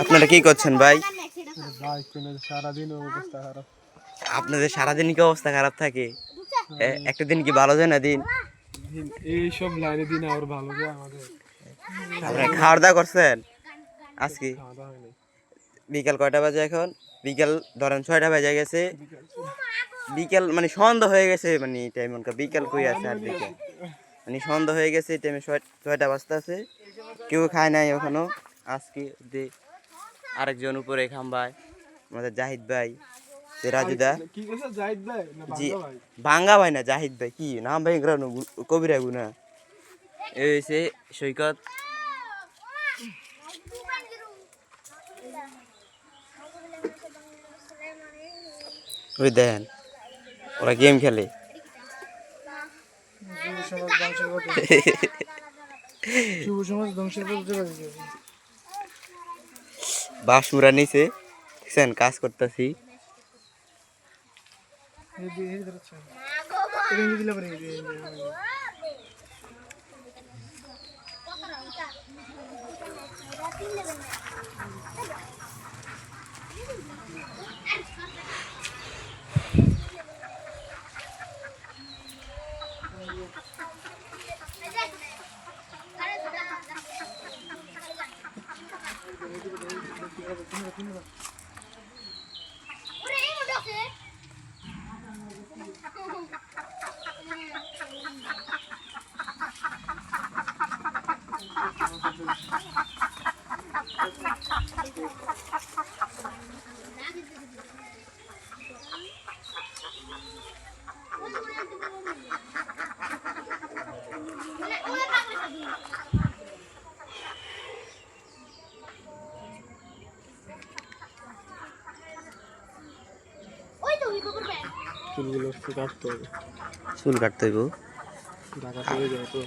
আপনারা কি করছেন ভাই? আপনাদের সারাদিন কি অবস্থা খারাপ থাকে? একটা দিন কি ভালো যায় না দিন? এইসব লাইনে দিন আর ভালো যায় আমাদের। আপনারা খাওয়া দাওয়া করছেন আজকে? খাওয়া দাওয়া হয়নি। বিকাল কয়টা বাজে এখন? বিকাল ধরেন 6টা বাজে গেছে। বিকাল মানে সন্ধ্যা হয়ে গেছে, মানে টাইম বিকাল কই আছে আর দিকে, মানে সন্ধ্যা হয়ে গেছে, টাইমে 6টা বাজতে আছে। কেউ খায় নাই এখনো। আজকে আরেকজন উপরে খাম্বায় আমাদের জাহিদ ভাই, রাজুদা। কি কইছে জাহিদ ভাই না জি, ভাঙ্গা ভাই? ভাঙ্গা ভাই না, জাহিদ ভাই। কি নাম ভাই? কবিরা গুনা। এই হয়েছে সৈকত। ওই দেখেন ওরা গেম খেলে। বাঁশমুড়া নিচে দেখছেন, কাজ করতেছি। চুলগুলো একটু কাটতে হবে। চুল কাটতে হইব। ঢাকা চলে যাবে তো।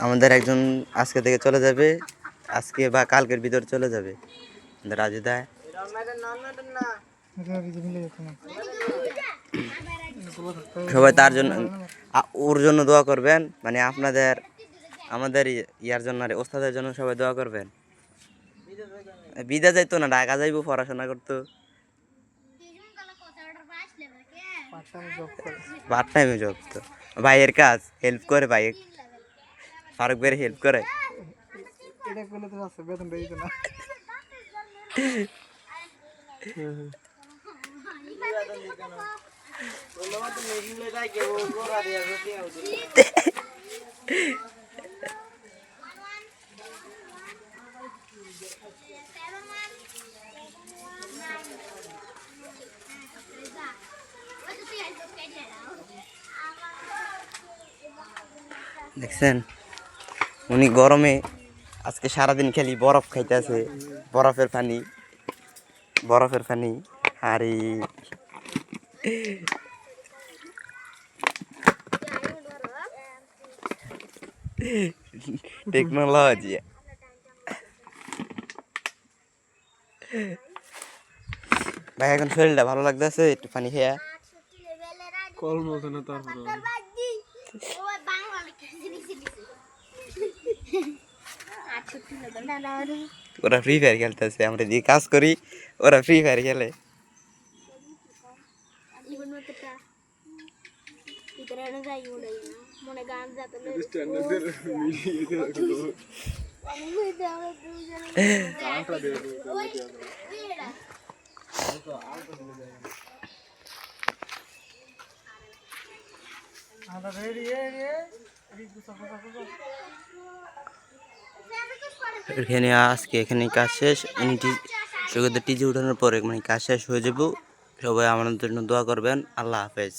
আমাদের একজন আজকে থেকে চলে যাবে, আজকে বা কালকের ভিতর চলে যাবে রাজু দা। সবাই তার জন্য, ওর জন্য দোয়া করবেন, মানে আপনাদের আমাদের ইয়ার জন্য আর ওস্তাদের জন্য সবাই দোয়া করবেন। বিদা যাইতো না, ঢাকা যাইবো পড়াশোনা করতো, পার্ট টাইমে জব। তো ভাইয়ের কাজ হেল্প করে, ভাই ফারুক ভাইয়ের হেল্প করে। দেখছেন উনি গরমে আজকে সারাদিন খালি বরফ খাইতেছে, বরফের পানি, বরফের পানি। আর এই টেকনোলজি। ভাই এখন শরীরটা ভালো লাগতেছে, একটু পানি খেয়া। কল মতো না তারপরে। ওরা ফ্রি ফায়ার খেলতেছে, আমরা যে কাজ করি ওরা ফ্রি ফায়ার খেলে। এখানে আজকে এখানে কাজ শেষ। সৈকতের টিজি উঠানোর পরে মানে কাজ শেষ হয়ে যাব। সবাই আমাদের জন্য দোয়া করবেন। আল্লাহ হাফেজ।